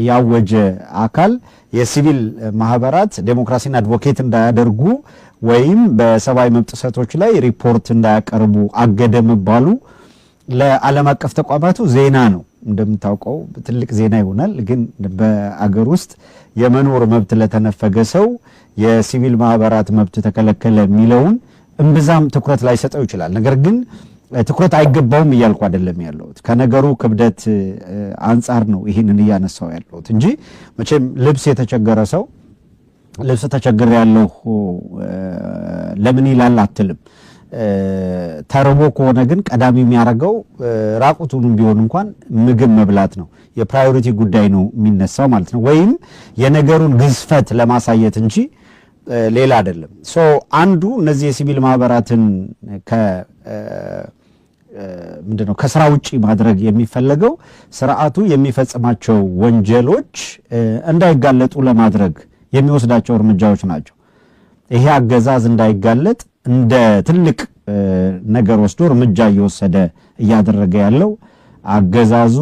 ያወጀ አካል የሲቪል ማህበራት ዴሞክራሲን አድቮኬት እንዳያደርጉ ወይም በሰብአዊ መብት ጥሰቶች ላይ ሪፖርት እንዳያቀርቡ አገደ መባሉ ለዓለም አቀፍ ተቋማቱ ዜና ነው። እንደምታውቀው ትልቅ ዜና ይሆናል። ግን በአገር ውስጥ የመኖር መብት ለተነፈገ ሰው የሲቪል ማህበራት መብት ተከለከለ የሚለውን እምብዛም ትኩረት ላይ ሰጠው ይችላል። ነገር ግን ትኩረት አይገባውም እያልኩ አይደለም ያለሁት። ከነገሩ ክብደት አንጻር ነው ይህንን እያነሳው ያለሁት እንጂ መቼም ልብስ የተቸገረ ሰው ልብስ ተቸግር ያለው ለምን ይላል አትልም። ተርቦ ከሆነ ግን ቀዳሚ የሚያደርገው ራቁቱንም ቢሆን እንኳን ምግብ መብላት ነው። የፕራዮሪቲ ጉዳይ ነው የሚነሳው ማለት ነው። ወይም የነገሩን ግዝፈት ለማሳየት እንጂ ሌላ አይደለም። አንዱ እነዚህ የሲቪል ማህበራትን ምንድነው ከስራ ውጪ ማድረግ የሚፈለገው ስርዓቱ የሚፈጽማቸው ወንጀሎች እንዳይጋለጡ ለማድረግ የሚወስዳቸው እርምጃዎች ናቸው። ይሄ አገዛዝ እንዳይጋለጥ እንደ ትልቅ ነገር ወስዶ እርምጃ እየወሰደ እያደረገ ያለው አገዛዙ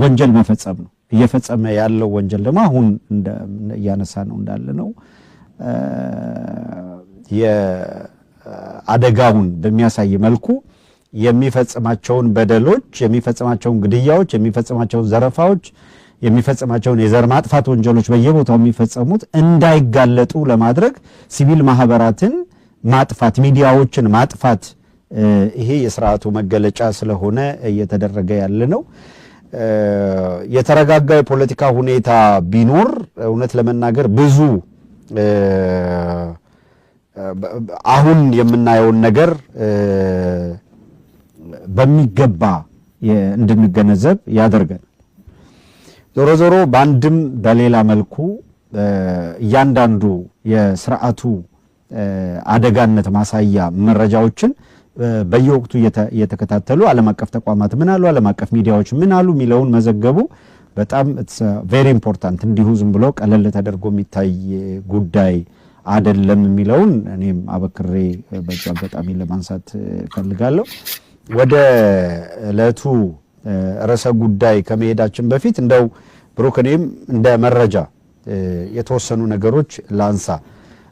ወንጀል መፈጸም ነው። እየፈጸመ ያለው ወንጀል ደግሞ አሁን እያነሳ ነው እንዳለ ነው የአደጋውን በሚያሳይ መልኩ የሚፈጽማቸውን በደሎች፣ የሚፈጽማቸውን ግድያዎች፣ የሚፈጽማቸውን ዘረፋዎች፣ የሚፈጽማቸውን የዘር ማጥፋት ወንጀሎች በየቦታው የሚፈጸሙት እንዳይጋለጡ ለማድረግ ሲቪል ማህበራትን ማጥፋት፣ ሚዲያዎችን ማጥፋት ይሄ የስርዓቱ መገለጫ ስለሆነ እየተደረገ ያለ ነው። የተረጋጋ የፖለቲካ ሁኔታ ቢኖር እውነት ለመናገር ብዙ አሁን የምናየውን ነገር በሚገባ እንድንገነዘብ ያደርገናል። ዞሮ ዞሮ በአንድም በሌላ መልኩ እያንዳንዱ የስርዓቱ አደጋነት ማሳያ መረጃዎችን በየወቅቱ እየተከታተሉ ዓለም አቀፍ ተቋማት ምን አሉ፣ ዓለም አቀፍ ሚዲያዎች ምን አሉ የሚለውን መዘገቡ በጣም ቬሪ ኢምፖርታንት፣ እንዲሁ ዝም ብሎ ቀለል ተደርጎ የሚታይ ጉዳይ አይደለም የሚለውን እኔም አበክሬ በዛ አጋጣሚ ለማንሳት ፈልጋለሁ። ወደ ዕለቱ ርዕሰ ጉዳይ ከመሄዳችን በፊት እንደው ብሩክ እኔም እንደ መረጃ የተወሰኑ ነገሮች ላንሳ።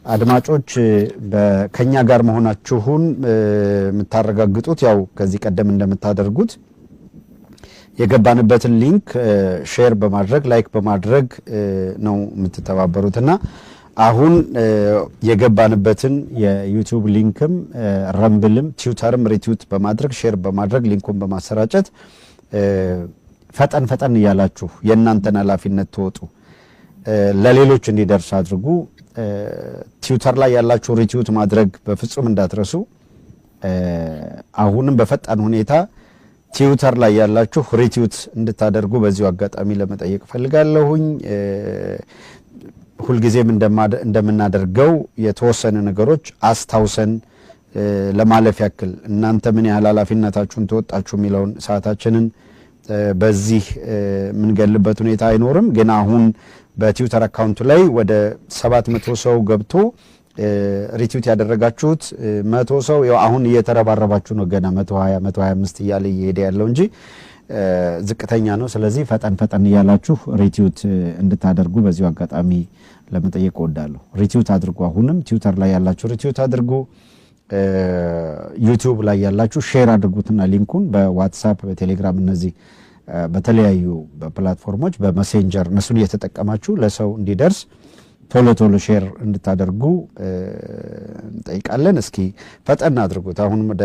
አድማጮች ከኛ ጋር መሆናችሁን የምታረጋግጡት ያው ከዚህ ቀደም እንደምታደርጉት የገባንበትን ሊንክ ሼር በማድረግ ላይክ በማድረግ ነው የምትተባበሩትና አሁን የገባንበትን የዩቲዩብ ሊንክም ረምብልም ትዊተርም ሪትዊት በማድረግ ሼር በማድረግ ሊንኩን በማሰራጨት ፈጠን እያላችሁ የእናንተን ኃላፊነት ተወጡ፣ ለሌሎች እንዲደርስ አድርጉ። ትዊተር ላይ ያላችሁ ሪትዊት ማድረግ በፍጹም እንዳትረሱ። አሁንም በፈጣን ሁኔታ ትዊተር ላይ ያላችሁ ሪትዊት እንድታደርጉ በዚሁ አጋጣሚ ለመጠየቅ ፈልጋለሁኝ። ሁልጊዜም እንደምናደርገው የተወሰነ ነገሮች አስታውሰን ለማለፍ ያክል እናንተ ምን ያህል ኃላፊነታችሁን ተወጣችሁ የሚለውን ሰዓታችንን በዚህ የምንገልበት ሁኔታ አይኖርም። ግን አሁን በትዊተር አካውንቱ ላይ ወደ 700 ሰው ገብቶ ሪትዊት ያደረጋችሁት 100 ሰው ያው አሁን እየተረባረባችሁ ነው። ገና 120 125 እያለ እየሄደ ያለው እንጂ ዝቅተኛ ነው። ስለዚህ ፈጠን እያላችሁ ሪትዊት እንድታደርጉ በዚሁ አጋጣሚ ለመጠየቅ እወዳለሁ። ሪትዊት አድርጉ። አሁንም ትዊተር ላይ ያላችሁ ሪትዊት አድርጉ። ዩቲዩብ ላይ ያላችሁ ሼር አድርጉትና ሊንኩን በዋትስአፕ በቴሌግራም እነዚህ በተለያዩ ፕላትፎርሞች በመሴንጀር እነሱን እየተጠቀማችሁ ለሰው እንዲደርስ ቶሎ ሼር እንድታደርጉ እንጠይቃለን። እስኪ ፈጠን አድርጉት። አሁን ወደ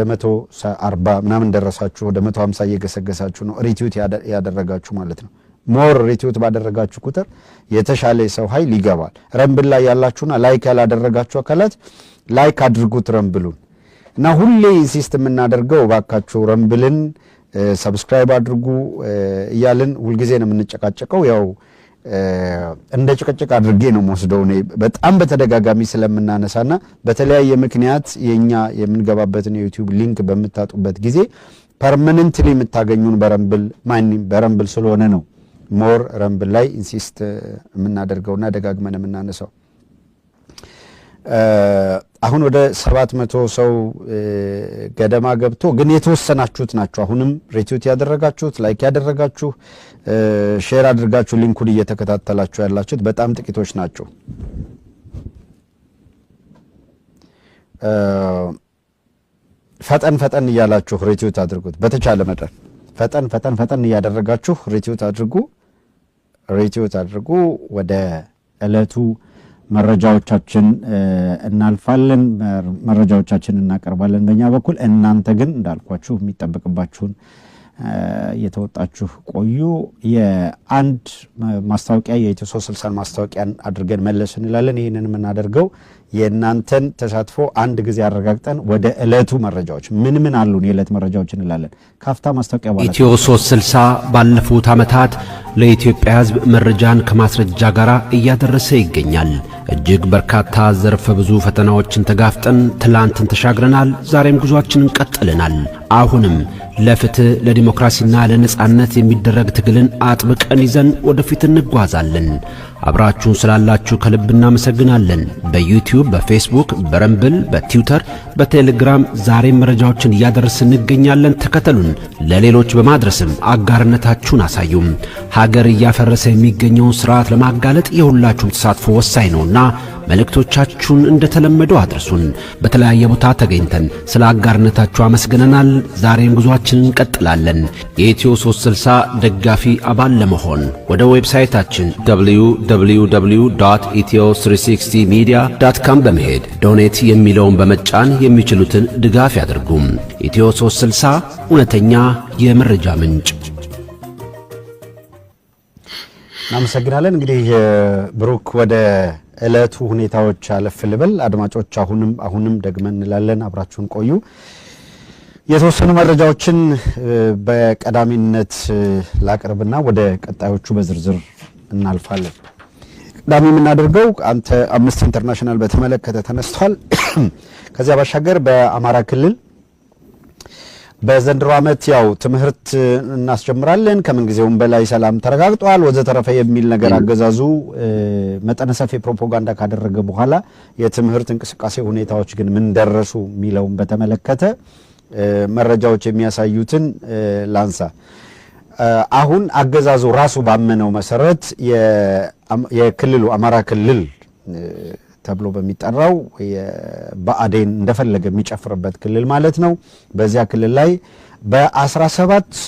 140 ምናምን ደረሳችሁ፣ ወደ 150 እየገሰገሳችሁ ነው ሪትዊት ያደረጋችሁ ማለት ነው። ሞር ሪትዊት ባደረጋችሁ ቁጥር የተሻለ ሰው ኃይል ይገባል። ረምብል ላይ ያላችሁና ላይክ ያላደረጋችሁ አካላት ላይክ አድርጉት ረምብሉን እና ሁሌ ኢንሲስት የምናደርገው ባካችሁ ረምብልን ሰብስክራይብ አድርጉ እያልን ሁልጊዜ ነው የምንጨቃጨቀው። ያው እንደ ጭቅጭቅ አድርጌ ነው የምወስደው እኔ በጣም በተደጋጋሚ ስለምናነሳና በተለያየ ምክንያት የኛ የምንገባበትን የዩቲዩብ ሊንክ በምታጡበት ጊዜ ፐርማነንትሊ የምታገኙን በረምብል ስለሆነ ነው ሞር ረምብል ላይ ኢንሲስት የምናደርገውና ደጋግመን የምናነሳው። አሁን ወደ 700 ሰው ገደማ ገብቶ ግን የተወሰናችሁት ናችሁ አሁንም ሪትዊት ያደረጋችሁት ላይክ ያደረጋችሁ ሼር አድርጋችሁ ሊንኩን እየተከታተላችሁ ያላችሁት በጣም ጥቂቶች ናቸው ፈጠን እያላችሁ ሪትዊት አድርጉት በተቻለ መጠን ፈጠን እያደረጋችሁ ሪትዊት አድርጉ ወደ እለቱ መረጃዎቻችን እናልፋለን መረጃዎቻችን እናቀርባለን በእኛ በኩል እናንተ ግን እንዳልኳችሁ የሚጠበቅባችሁን የተወጣችሁ ቆዩ የአንድ ማስታወቂያ የኢትዮ 360 ማስታወቂያን አድርገን መለስ እንላለን ይሄንን እናደርገው የእናንተን ተሳትፎ አንድ ጊዜ አረጋግጠን ወደ እለቱ መረጃዎች ምን አሉን የእለት መረጃዎች እንላለን ካፍታ ማስታወቂያ በኋላ ኢትዮ 360 ባለፉት ዓመታት ለኢትዮጵያ ሕዝብ መረጃን ከማስረጃ ጋር እያደረሰ ይገኛል እጅግ በርካታ ዘርፈ ብዙ ፈተናዎችን ተጋፍጠን ትላንትን ተሻግረናል ዛሬም ጉዟችንን ቀጥለናል አሁንም ለፍትህ ለዲሞክራሲና ለነጻነት የሚደረግ ትግልን አጥብቀን ይዘን ወደፊት እንጓዛለን አብራችሁን ስላላችሁ ከልብ እናመሰግናለን በዩቲዩብ በፌስቡክ በረምብል በትዊተር በቴሌግራም ዛሬ መረጃዎችን እያደረስን እንገኛለን ተከተሉን ለሌሎች በማድረስም አጋርነታችሁን አሳዩም ሀገር እያፈረሰ የሚገኘውን ስርዓት ለማጋለጥ የሁላችሁም ተሳትፎ ወሳኝ ነውና መልእክቶቻችሁን እንደተለመደው አድርሱን በተለያየ ቦታ ተገኝተን ስለ አጋርነታችሁ አመስግነናል ዛሬም ጉዟችንን እንቀጥላለን የኢትዮ 360 ደጋፊ አባል ለመሆን ወደ ዌብሳይታችን www.ethio360media.com በመሄድ ዶኔት የሚለውን በመጫን የሚችሉትን ድጋፍ ያድርጉም ኢትዮ 360 እውነተኛ የመረጃ ምንጭ እናመሰግናለን እንግዲህ ብሩክ ወደ እለቱ ሁኔታዎች አለፍ ልበል አድማጮች አሁንም ደግመን እንላለን አብራችሁን ቆዩ የተወሰኑ መረጃዎችን በቀዳሚነት ላቀርብና ወደ ቀጣዮቹ በዝርዝር እናልፋለን ቀዳሚ የምናደርገው አንተ አምነስቲ ኢንተርናሽናል በተመለከተ ተነስቷል ከዚያ ባሻገር በአማራ ክልል በዘንድሮ ዓመት ያው ትምህርት እናስጀምራለን ከምን ጊዜውም በላይ ሰላም ተረጋግጧል ወዘተረፈ የሚል ነገር አገዛዙ መጠነ ሰፊ ፕሮፓጋንዳ ካደረገ በኋላ የትምህርት እንቅስቃሴ ሁኔታዎች ግን ምን ደረሱ ሚለው በተመለከተ መረጃዎች የሚያሳዩትን ላንሳ አሁን አገዛዙ ራሱ ባመነው መሰረት የክልሉ አማራ ክልል ተብሎ በሚጠራው በአዴን እንደፈለገ የሚጨፍርበት ክልል ማለት ነው በዚያ ክልል ላይ በ17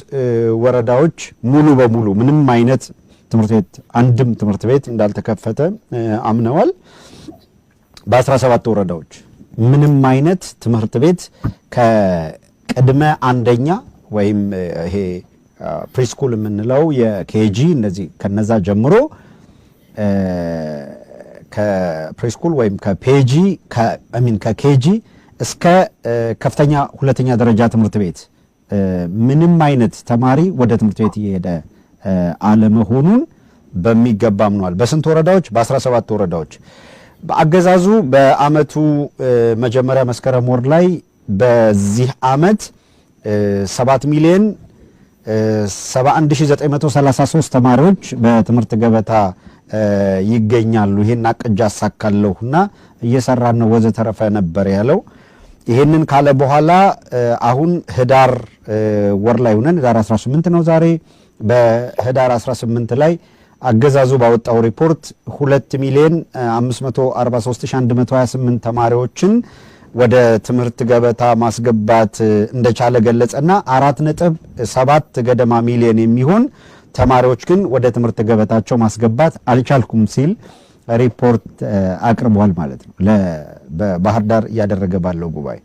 ወረዳዎች ሙሉ በሙሉ ምንም አይነት ትምህርት ቤት አንድም ትምህርት ቤት እንዳልተከፈተ አምነዋል በ17 ወረዳዎች ምንም አይነት ትምህርት ቤት ከቅድመ አንደኛ ወይም ይሄ ፕሪስኩል የምንለው የኬጂ እነዚህ ከነዛ ጀምሮ ከፕሪስኩል ወይም ከፔጂ ከኬጂ እስከ ከፍተኛ ሁለተኛ ደረጃ ትምህርት ቤት ምንም አይነት ተማሪ ወደ ትምህርት ቤት እየሄደ አለመሆኑን በሚገባ አምኗል በስንት ወረዳዎች በ17 ወረዳዎች በአገዛዙ በአመቱ መጀመሪያ መስከረም ወር ላይ በዚህ አመት 7,71,933 ተማሪዎች በትምህርት ገበታ ይገኛሉ ይሄን አቅጃ አሳካለሁና እየሰራን ነው ወዘተረፈ ነበር ያለው ይሄንን ካለ በኋላ አሁን ህዳር ወር ላይ ሆነን ህዳር 18 ነው ዛሬ በህዳር 18 ላይ አገዛዙ ባወጣው ሪፖርት 2,543,128 ተማሪዎችን ወደ ትምህርት ገበታ ማስገባት እንደቻለ ገለጸና 4.7 ገደማ ሚሊዮን የሚሆን ተማሪዎች ግን ወደ ትምህርት ገበታቸው ማስገባት አልቻልኩም ሲል ሪፖርት አቅርቧል ማለት ነው በባህር ዳር ያደረገ ባለው ጉባኤ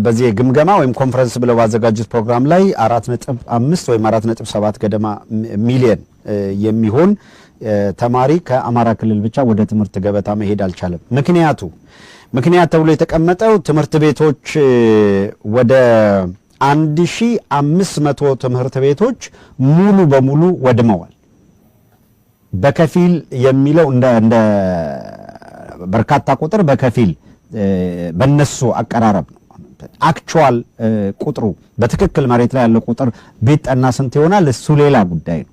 በዚህ ግምገማ ወይም ኮንፈረንስ ብለው ባዘጋጁት ፕሮግራም ላይ 4.5 ወይም 4.7 ገደማ ሚሊዮን የሚሆን ተማሪ ከአማራ ክልል ብቻ ወደ ትምህርት ገበታ መሄድ አልቻለም ምክንያት ተብሎ የተቀመጠው ትምህርት ቤቶች ወደ 1500 ትምህርት ቤቶች ሙሉ በሙሉ ወድመዋል በከፊል የሚለው እንደ በርካታ ቁጥር በከፊል በነሱ አቀራረብ ነው አክቹዋል ቁጥሩ በትክክል መሬት ላይ ያለው ቁጥር ቢጠና ስንት ይሆናል እሱ ሌላ ጉዳይ ነው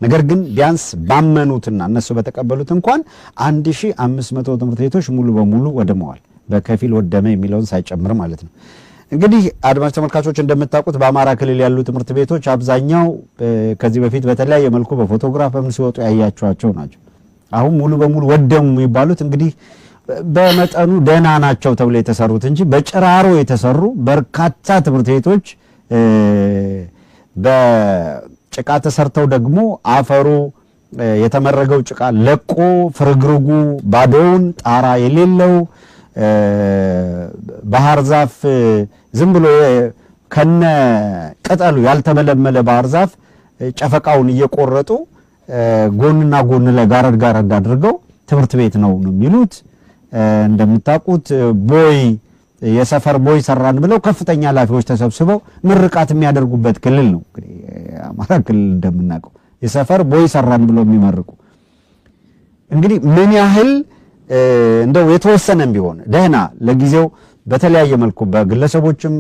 ነገር ግን ቢያንስ ባመኑትና እነሱ በተቀበሉት እንኳን 1500 ትምህርት ቤቶች ሙሉ በሙሉ ወድመዋል። በከፊል ወደመ የሚለውን ሳይጨምር ማለት ነው። እንግዲህ አድማጭ ተመልካቾች እንደምታውቁት በአማራ ክልል ያሉ ትምህርት ቤቶች አብዛኛው ከዚህ በፊት በተለያየ መልኩ በፎቶግራፍ ሲወጡ ያያቸዋቸው ናቸው። አሁን ሙሉ በሙሉ ወደሙ የሚባሉት እንግዲህ በመጠኑ ደህና ናቸው ተብሎ የተሰሩት እንጂ በጭራሮ የተሰሩ በርካታ ትምህርት ቤቶች በጭቃ ተሰርተው ደግሞ አፈሩ የተመረገው ጭቃ ለቆ ፍርግርጉ ባዶውን ጣራ የሌለው ባህር ዛፍ ዝም ብሎ ከነ ቅጠሉ ያልተመለመለ ባህር ዛፍ ጨፈቃውን እየቆረጡ ጎንና ጎን ላይ ጋረድ አድርገው ትምህርት ቤት ነው የሚሉት። እንደምታውቁት ቦይ የሰፈር ቦይ ሰራን ብለው ከፍተኛ ኃላፊዎች ተሰብስበው ምርቃት የሚያደርጉበት ክልል ነው እንግዲህ አማራ ክልል እንደምናውቀው የሰፈር ቦይ ሰራን ብለው የሚመርቁ እንግዲህ ምን ያህል እንደው የተወሰነም ቢሆን ደህና ለጊዜው በተለያየ መልኩ በግለሰቦችም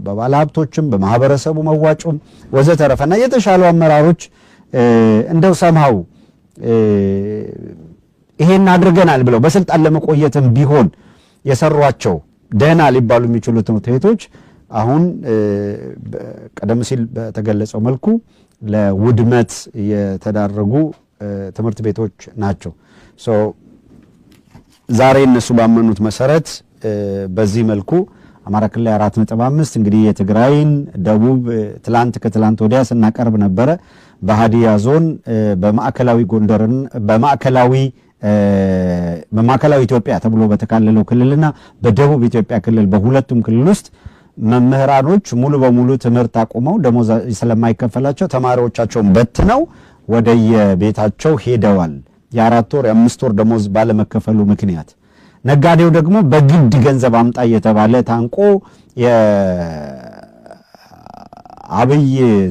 በባለሀብቶችም በማህበረሰቡ መዋጮም ወዘተረፈና የተሻሉ አመራሮች እንደው ሰምሃው ይሄን አድርገናል ብለው በስልጣን ለመቆየትም ቢሆን የሰሯቸው ደህና ሊባሉ የሚችሉ ትምህርት ቤቶች አሁን ቀደም ሲል በተገለጸው መልኩ ለውድመት የተዳረጉ ትምህርት ቤቶች ናቸው። ዛሬ እነሱ ባመኑት መሰረት በዚህ መልኩ አማራ ክልል 4.5 እንግዲህ የትግራይን ደቡብ ከትላንት ወዲያ ስናቀርብ ነበረ። በሃዲያ ዞን በማዕከላዊ ጎንደርን በማዕከላዊ ኢትዮጵያ ተብሎ በተካለለው ክልልና በደቡብ ኢትዮጵያ ክልል በሁለቱም ክልል ውስጥ መምህራኖች ሙሉ በሙሉ ትምህርት አቁመው ደሞዝ ስለማይከፈላቸው ተማሪዎቻቸውን በትነው ወደየቤታቸው ሄደዋል። የ4 ወር የ5 ወር ደሞዝ ባለመከፈሉ ምክንያት ነጋዴው ደግሞ በግድ ገንዘብ አምጣ እየተባለ ታንቆ የአብይ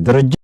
ድርጅት